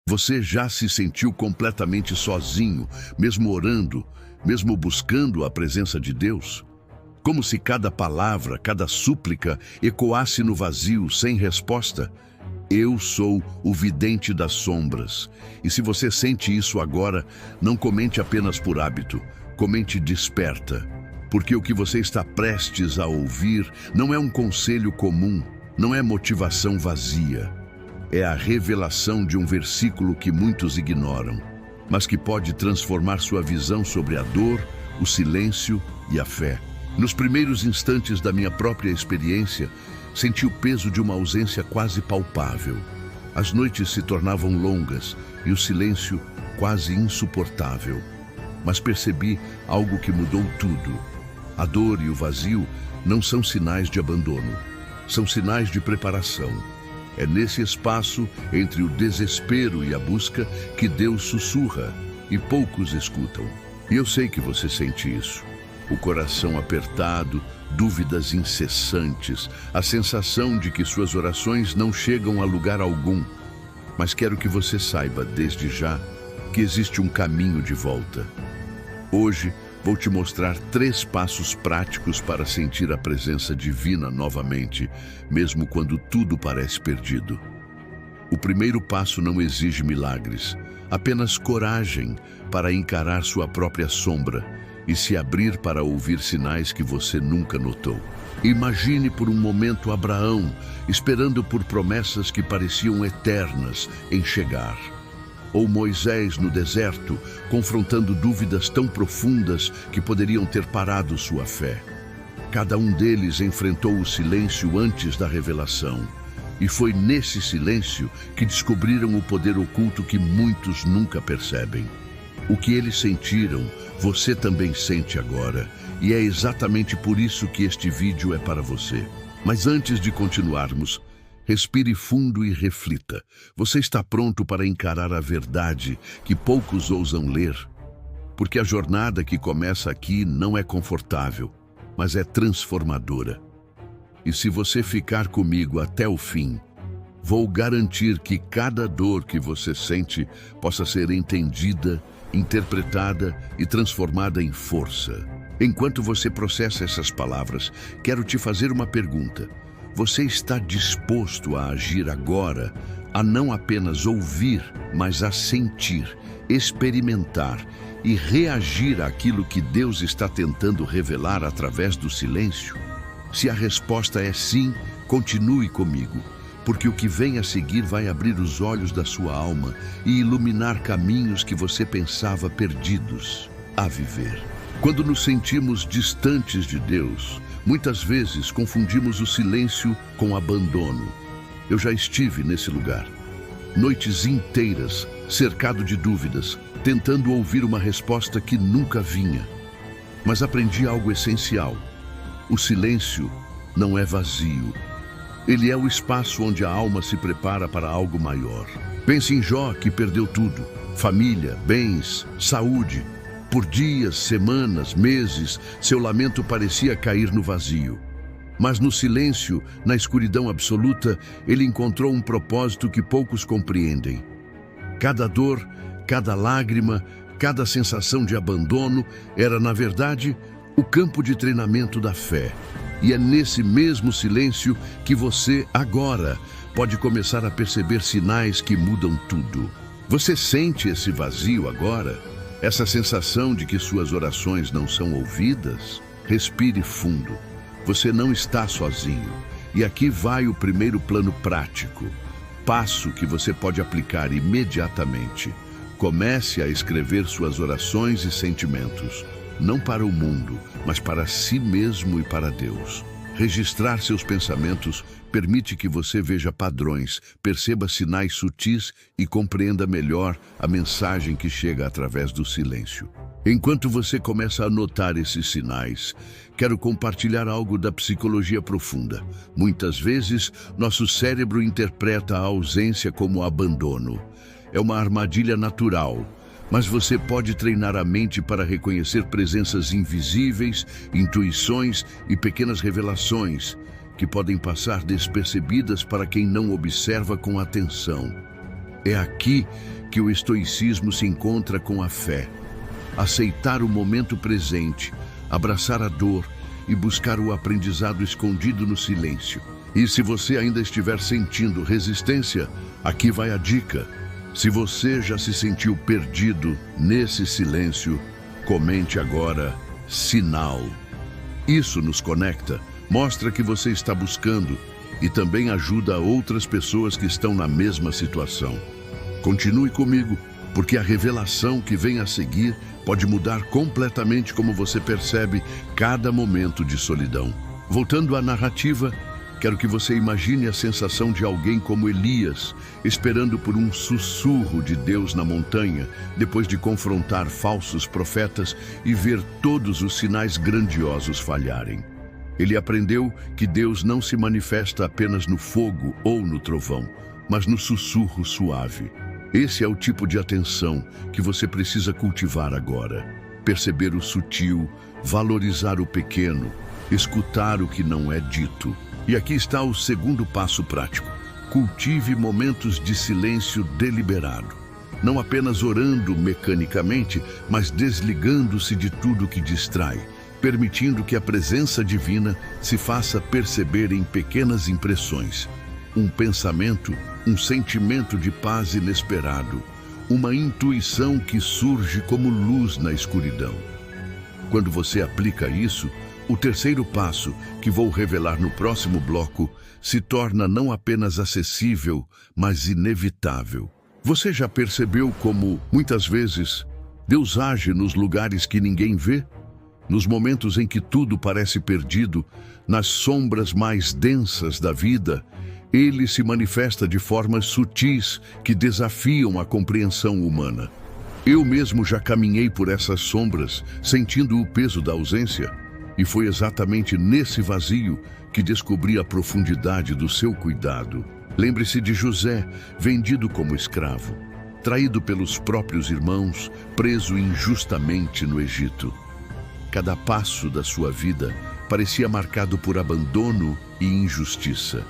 Você já se sentiu completamente sozinho, mesmo orando, mesmo buscando a presença de Deus? Como se cada palavra, cada súplica ecoasse no vazio, sem resposta? Eu sou o vidente das sombras. E se você sente isso agora, não comente apenas por hábito, comente desperta. Porque o que você está prestes a ouvir não é um conselho comum, não é motivação vazia. É a revelação de um versículo que muitos ignoram, mas que pode transformar sua visão sobre a dor, o silêncio e a fé. Nos primeiros instantes da minha própria experiência, senti o peso de uma ausência quase palpável. As noites se tornavam longas e o silêncio quase insuportável. Mas percebi algo que mudou tudo. A dor e o vazio não são sinais de abandono, são sinais de preparação. É nesse espaço, entre o desespero e a busca, que Deus sussurra e poucos escutam. E eu sei que você sente isso. O coração apertado, dúvidas incessantes, a sensação de que suas orações não chegam a lugar algum. Mas quero que você saiba, desde já, que existe um caminho de volta. Hoje, vou te mostrar 3 passos práticos para sentir a presença divina novamente, mesmo quando tudo parece perdido. O primeiro passo não exige milagres, apenas coragem para encarar sua própria sombra e se abrir para ouvir sinais que você nunca notou. Imagine por um momento Abraão, esperando por promessas que pareciam eternas em chegar. Ou Moisés no deserto, confrontando dúvidas tão profundas que poderiam ter parado sua fé. Cada um deles enfrentou o silêncio antes da revelação. E foi nesse silêncio que descobriram o poder oculto que muitos nunca percebem. O que eles sentiram, você também sente agora. E é exatamente por isso que este vídeo é para você. Mas antes de continuarmos, respire fundo e reflita. Você está pronto para encarar a verdade que poucos ousam ler? Porque a jornada que começa aqui não é confortável, mas é transformadora. E se você ficar comigo até o fim, vou garantir que cada dor que você sente possa ser entendida, interpretada e transformada em força. Enquanto você processa essas palavras, quero te fazer uma pergunta. Você está disposto a agir agora, a não apenas ouvir, mas a sentir, experimentar e reagir àquilo que Deus está tentando revelar através do silêncio? Se a resposta é sim, continue comigo, porque o que vem a seguir vai abrir os olhos da sua alma e iluminar caminhos que você pensava perdidos a viver. Quando nos sentimos distantes de Deus, muitas vezes confundimos o silêncio com abandono. Eu já estive nesse lugar. Noites inteiras, cercado de dúvidas, tentando ouvir uma resposta que nunca vinha. Mas aprendi algo essencial. O silêncio não é vazio. Ele é o espaço onde a alma se prepara para algo maior. Pense em Jó, que perdeu tudo: família, bens, saúde. Por dias, semanas, meses, seu lamento parecia cair no vazio. Mas no silêncio, na escuridão absoluta, ele encontrou um propósito que poucos compreendem. Cada dor, cada lágrima, cada sensação de abandono era, na verdade, o campo de treinamento da fé. E é nesse mesmo silêncio que você, agora, pode começar a perceber sinais que mudam tudo. Você sente esse vazio agora? Essa sensação de que suas orações não são ouvidas? Respire fundo. Você não está sozinho. E aqui vai o primeiro plano prático. Passo que você pode aplicar imediatamente. Comece a escrever suas orações e sentimentos. Não para o mundo, mas para si mesmo e para Deus. Registrar seus pensamentos permite que você veja padrões, perceba sinais sutis e compreenda melhor a mensagem que chega através do silêncio. Enquanto você começa a notar esses sinais, quero compartilhar algo da psicologia profunda. Muitas vezes, nosso cérebro interpreta a ausência como abandono. É uma armadilha natural. Mas você pode treinar a mente para reconhecer presenças invisíveis, intuições e pequenas revelações que podem passar despercebidas para quem não observa com atenção. É aqui que o estoicismo se encontra com a fé. Aceitar o momento presente, abraçar a dor e buscar o aprendizado escondido no silêncio. E se você ainda estiver sentindo resistência, aqui vai a dica. Se você já se sentiu perdido nesse silêncio, comente agora sinal. Isso nos conecta, mostra que você está buscando e também ajuda outras pessoas que estão na mesma situação. Continue comigo, porque a revelação que vem a seguir pode mudar completamente como você percebe cada momento de solidão. Voltando à narrativa, quero que você imagine a sensação de alguém como Elias, esperando por um sussurro de Deus na montanha, depois de confrontar falsos profetas e ver todos os sinais grandiosos falharem. Ele aprendeu que Deus não se manifesta apenas no fogo ou no trovão, mas no sussurro suave. Esse é o tipo de atenção que você precisa cultivar agora. Perceber o sutil, valorizar o pequeno, escutar o que não é dito. E aqui está o segundo passo prático. Cultive momentos de silêncio deliberado. Não apenas orando mecanicamente, mas desligando-se de tudo que distrai, permitindo que a presença divina se faça perceber em pequenas impressões. Um pensamento, um sentimento de paz inesperado, uma intuição que surge como luz na escuridão. Quando você aplica isso, o terceiro passo, que vou revelar no próximo bloco, se torna não apenas acessível, mas inevitável. Você já percebeu como, muitas vezes, Deus age nos lugares que ninguém vê? Nos momentos em que tudo parece perdido, nas sombras mais densas da vida, Ele se manifesta de formas sutis que desafiam a compreensão humana. Eu mesmo já caminhei por essas sombras, sentindo o peso da ausência, e foi exatamente nesse vazio que descobri a profundidade do seu cuidado. Lembre-se de José, vendido como escravo, traído pelos próprios irmãos, preso injustamente no Egito. Cada passo da sua vida parecia marcado por abandono e injustiça.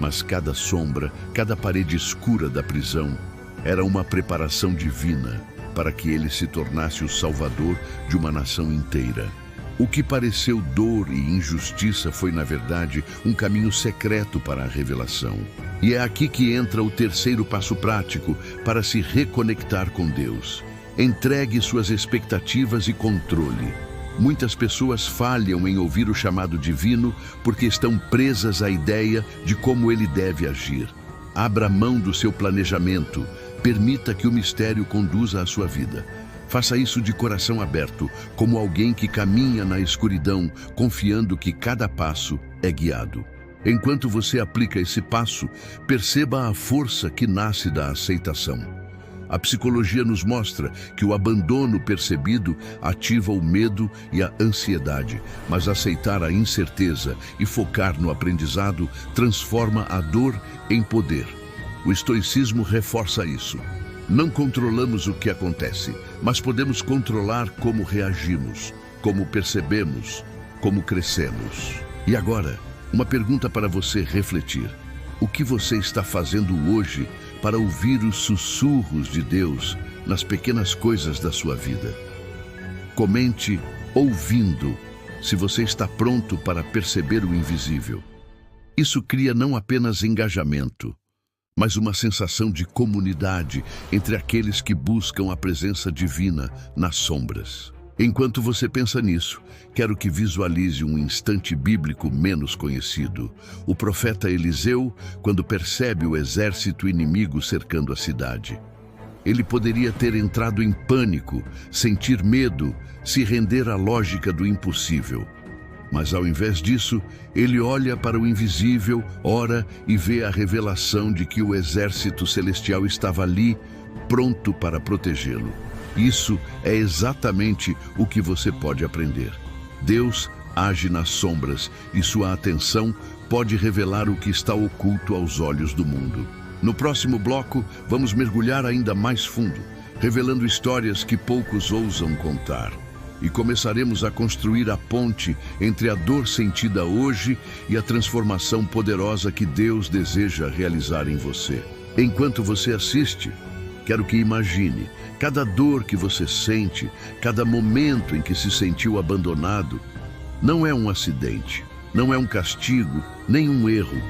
Mas cada sombra, cada parede escura da prisão, era uma preparação divina para que ele se tornasse o salvador de uma nação inteira. O que pareceu dor e injustiça foi, na verdade, um caminho secreto para a revelação. E é aqui que entra o terceiro passo prático para se reconectar com Deus. Entregue suas expectativas e controle. Muitas pessoas falham em ouvir o chamado divino porque estão presas à ideia de como ele deve agir. Abra mão do seu planejamento. Permita que o mistério conduza a sua vida. Faça isso de coração aberto, como alguém que caminha na escuridão, confiando que cada passo é guiado. Enquanto você aplica esse passo, perceba a força que nasce da aceitação. A psicologia nos mostra que o abandono percebido ativa o medo e a ansiedade, mas aceitar a incerteza e focar no aprendizado transforma a dor em poder. O estoicismo reforça isso. Não controlamos o que acontece, mas podemos controlar como reagimos, como percebemos, como crescemos. E agora, uma pergunta para você refletir. O que você está fazendo hoje para ouvir os sussurros de Deus nas pequenas coisas da sua vida? Comente ouvindo, se você está pronto para perceber o invisível. Isso cria não apenas engajamento, mas uma sensação de comunidade entre aqueles que buscam a presença divina nas sombras. Enquanto você pensa nisso, quero que visualize um instante bíblico menos conhecido. O profeta Eliseu, quando percebe o exército inimigo cercando a cidade. Ele poderia ter entrado em pânico, sentir medo, se render à lógica do impossível. Mas ao invés disso, ele olha para o invisível, ora e vê a revelação de que o exército celestial estava ali, pronto para protegê-lo. Isso é exatamente o que você pode aprender. Deus age nas sombras e sua atenção pode revelar o que está oculto aos olhos do mundo. No próximo bloco, vamos mergulhar ainda mais fundo, revelando histórias que poucos ousam contar. E começaremos a construir a ponte entre a dor sentida hoje e a transformação poderosa que Deus deseja realizar em você. Enquanto você assiste, Quero que imagine cada dor que você sente, cada momento em que se sentiu abandonado. Não é um acidente, não é um castigo, nem um erro.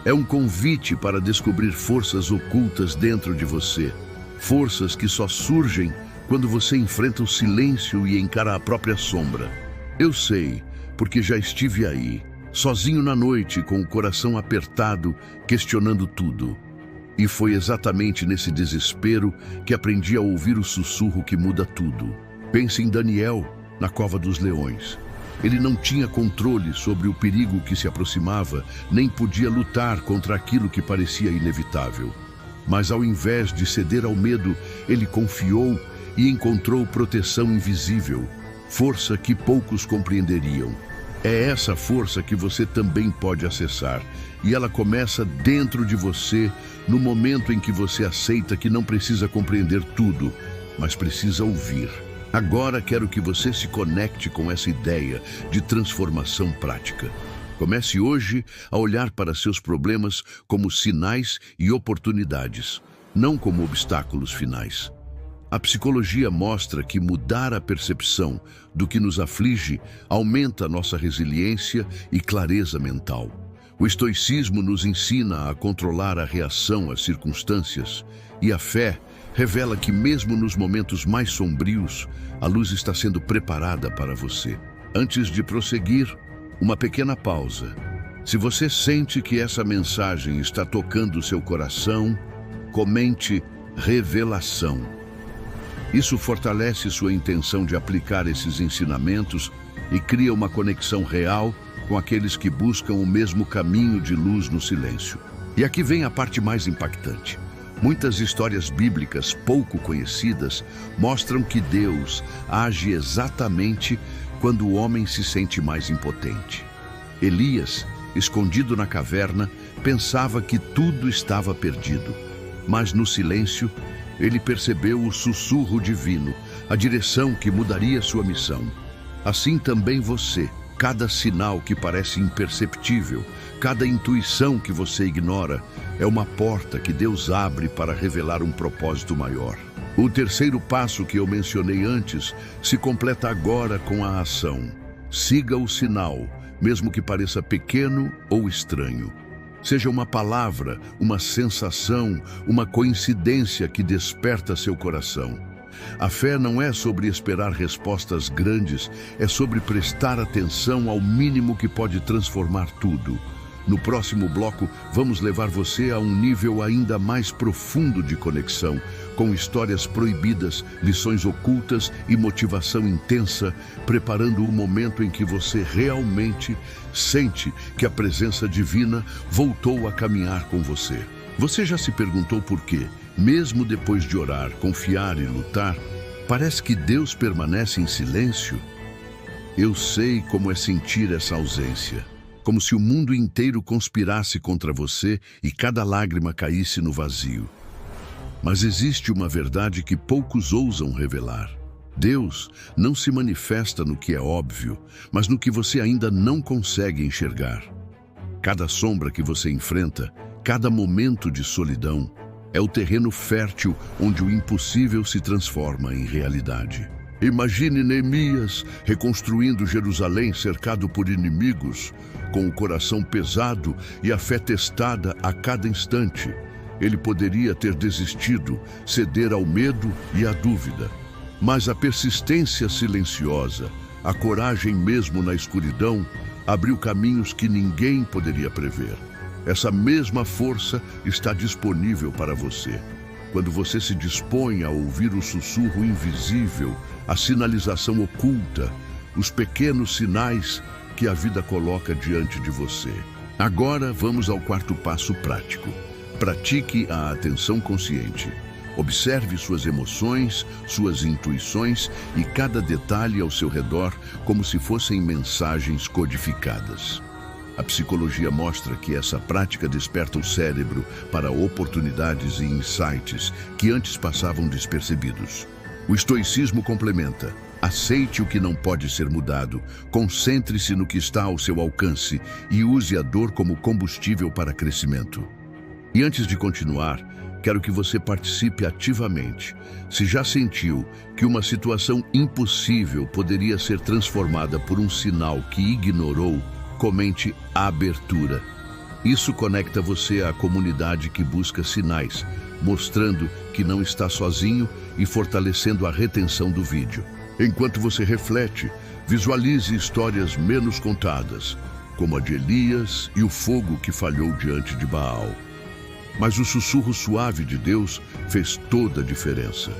É um convite para descobrir forças ocultas dentro de você. Forças que só surgem quando você enfrenta o silêncio e encara a própria sombra. Eu sei, porque já estive aí, sozinho na noite, com o coração apertado, questionando tudo. E foi exatamente nesse desespero que aprendi a ouvir o sussurro que muda tudo. Pense em Daniel, na cova dos leões. Ele não tinha controle sobre o perigo que se aproximava, nem podia lutar contra aquilo que parecia inevitável. Mas ao invés de ceder ao medo, ele confiou e encontrou proteção invisível, força que poucos compreenderiam. É essa força que você também pode acessar, e ela começa dentro de você, no momento em que você aceita que não precisa compreender tudo, mas precisa ouvir. Agora quero que você se conecte com essa ideia de transformação prática. Comece hoje a olhar para seus problemas como sinais e oportunidades, não como obstáculos finais. A psicologia mostra que mudar a percepção do que nos aflige aumenta nossa resiliência e clareza mental. O estoicismo nos ensina a controlar a reação às circunstâncias, e a fé revela que mesmo nos momentos mais sombrios, a luz está sendo preparada para você. Antes de prosseguir, uma pequena pausa. Se você sente que essa mensagem está tocando seu coração, comente revelação. Isso fortalece sua intenção de aplicar esses ensinamentos e cria uma conexão real com aqueles que buscam o mesmo caminho de luz no silêncio. E aqui vem a parte mais impactante. Muitas histórias bíblicas pouco conhecidas mostram que Deus age exatamente quando o homem se sente mais impotente. Elias, escondido na caverna, pensava que tudo estava perdido, mas no silêncio, ele percebeu o sussurro divino, a direção que mudaria sua missão. Assim também você, cada sinal que parece imperceptível, cada intuição que você ignora, é uma porta que Deus abre para revelar um propósito maior. O terceiro passo que eu mencionei antes se completa agora com a ação. Siga o sinal, mesmo que pareça pequeno ou estranho. Seja uma palavra, uma sensação, uma coincidência que desperta seu coração. A fé não é sobre esperar respostas grandes, é sobre prestar atenção ao mínimo que pode transformar tudo. No próximo bloco, vamos levar você a um nível ainda mais profundo de conexão, com histórias proibidas, lições ocultas e motivação intensa, preparando o momento em que você realmente sente que a presença divina voltou a caminhar com você. Você já se perguntou por quê? Mesmo depois de orar, confiar e lutar, parece que Deus permanece em silêncio? Eu sei como é sentir essa ausência. Como se o mundo inteiro conspirasse contra você e cada lágrima caísse no vazio. Mas existe uma verdade que poucos ousam revelar. Deus não se manifesta no que é óbvio, mas no que você ainda não consegue enxergar. Cada sombra que você enfrenta, cada momento de solidão, é o terreno fértil onde o impossível se transforma em realidade. Imagine Neemias reconstruindo Jerusalém cercado por inimigos, com o coração pesado e a fé testada a cada instante. Ele poderia ter desistido, ceder ao medo e à dúvida. Mas a persistência silenciosa, a coragem mesmo na escuridão, abriu caminhos que ninguém poderia prever. Essa mesma força está disponível para você. Quando você se dispõe a ouvir o sussurro invisível, a sinalização oculta, os pequenos sinais que a vida coloca diante de você. Agora vamos ao quarto passo prático. Pratique a atenção consciente. Observe suas emoções, suas intuições e cada detalhe ao seu redor como se fossem mensagens codificadas. A psicologia mostra que essa prática desperta o cérebro para oportunidades e insights que antes passavam despercebidos. O estoicismo complementa: aceite o que não pode ser mudado, concentre-se no que está ao seu alcance e use a dor como combustível para crescimento. E antes de continuar, Quero que você participe ativamente. Se já sentiu que uma situação impossível poderia ser transformada por um sinal que ignorou, comente abertura. Isso conecta você à comunidade que busca sinais, mostrando que não está sozinho e fortalecendo a retenção do vídeo. Enquanto você reflete, visualize histórias menos contadas, como a de Elias e o fogo que falhou diante de Baal. Mas o sussurro suave de Deus fez toda a diferença.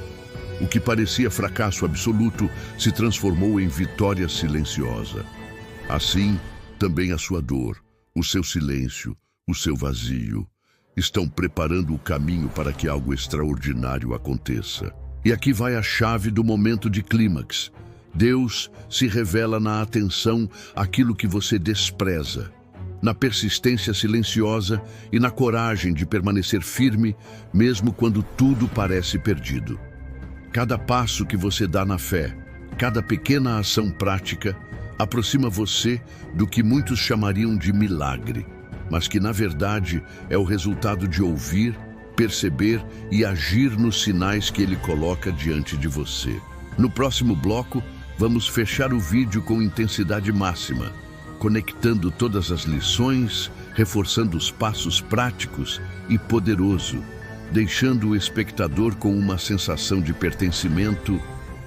O que parecia fracasso absoluto se transformou em vitória silenciosa. Assim, também a sua dor, o seu silêncio, o seu vazio, estão preparando o caminho para que algo extraordinário aconteça. E aqui vai a chave do momento de clímax. Deus se revela na atenção àquilo que você despreza, na persistência silenciosa e na coragem de permanecer firme, mesmo quando tudo parece perdido. Cada passo que você dá na fé, cada pequena ação prática, aproxima você do que muitos chamariam de milagre, mas que na verdade é o resultado de ouvir, perceber e agir nos sinais que Ele coloca diante de você. No próximo bloco, vamos fechar o vídeo com intensidade máxima, conectando todas as lições, reforçando os passos práticos e poderoso, deixando o espectador com uma sensação de pertencimento,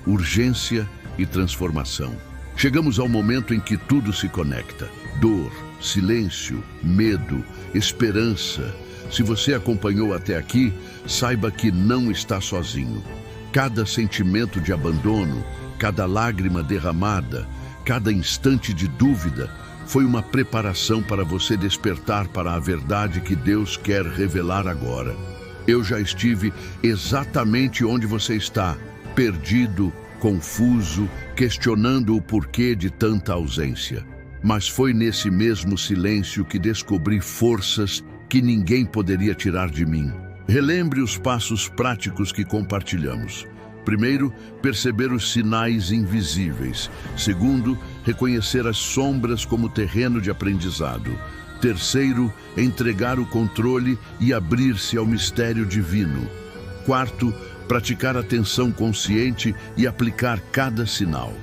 urgência e transformação. Chegamos ao momento em que tudo se conecta. Dor, silêncio, medo, esperança. Se você acompanhou até aqui, saiba que não está sozinho. Cada sentimento de abandono, cada lágrima derramada, cada instante de dúvida foi uma preparação para você despertar para a verdade que Deus quer revelar agora. Eu já estive exatamente onde você está, perdido, confuso, questionando o porquê de tanta ausência. Mas foi nesse mesmo silêncio que descobri forças que ninguém poderia tirar de mim. Relembre os passos práticos que compartilhamos. Primeiro, perceber os sinais invisíveis. Segundo, reconhecer as sombras como terreno de aprendizado. Terceiro, entregar o controle e abrir-se ao mistério divino. Quarto, praticar atenção consciente e aplicar cada sinal.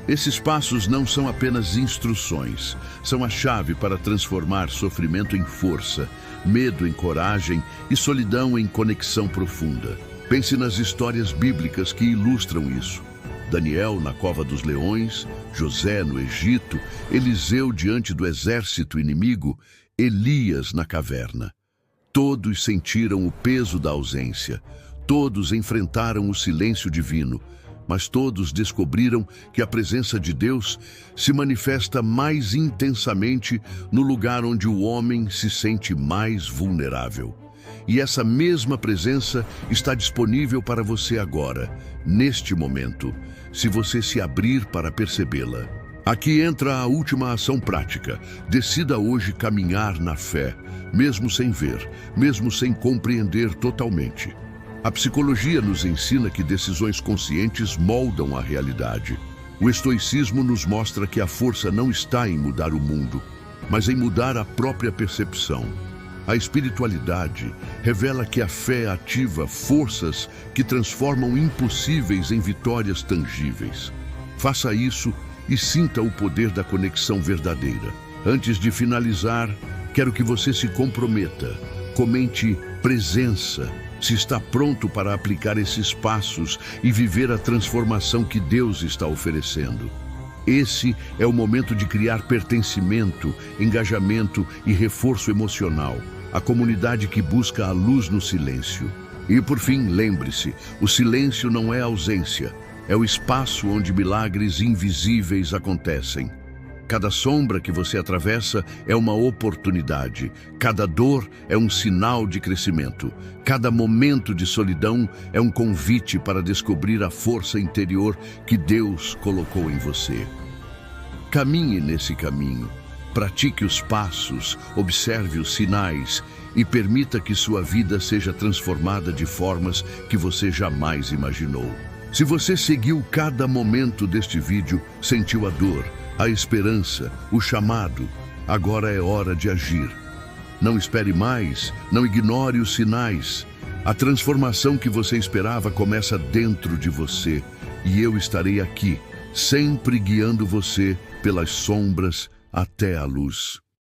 Esses passos não são apenas instruções, são a chave para transformar sofrimento em força, medo em coragem e solidão em conexão profunda. Pense nas histórias bíblicas que ilustram isso. Daniel na cova dos leões, José no Egito, Eliseu diante do exército inimigo, Elias na caverna. Todos sentiram o peso da ausência, todos enfrentaram o silêncio divino, mas todos descobriram que a presença de Deus se manifesta mais intensamente no lugar onde o homem se sente mais vulnerável. E essa mesma presença está disponível para você agora, neste momento, se você se abrir para percebê-la. Aqui entra a última ação prática. Decida hoje caminhar na fé, mesmo sem ver, mesmo sem compreender totalmente. A psicologia nos ensina que decisões conscientes moldam a realidade. O estoicismo nos mostra que a força não está em mudar o mundo, mas em mudar a própria percepção. A espiritualidade revela que a fé ativa forças que transformam impossíveis em vitórias tangíveis. Faça isso e sinta o poder da conexão verdadeira. Antes de finalizar, quero que você se comprometa. Comente presença, se está pronto para aplicar esses passos e viver a transformação que Deus está oferecendo. Esse é o momento de criar pertencimento, engajamento e reforço emocional. A comunidade que busca a luz no silêncio. E por fim, lembre-se, o silêncio não é ausência, é o espaço onde milagres invisíveis acontecem. Cada sombra que você atravessa é uma oportunidade. Cada dor é um sinal de crescimento. Cada momento de solidão é um convite para descobrir a força interior que Deus colocou em você. Caminhe nesse caminho. Pratique os passos, observe os sinais e permita que sua vida seja transformada de formas que você jamais imaginou. Se você seguiu cada momento deste vídeo, sentiu a dor, a esperança, o chamado, agora é hora de agir. Não espere mais, não ignore os sinais. A transformação que você esperava começa dentro de você, e eu estarei aqui, sempre guiando você pelas sombras até a luz.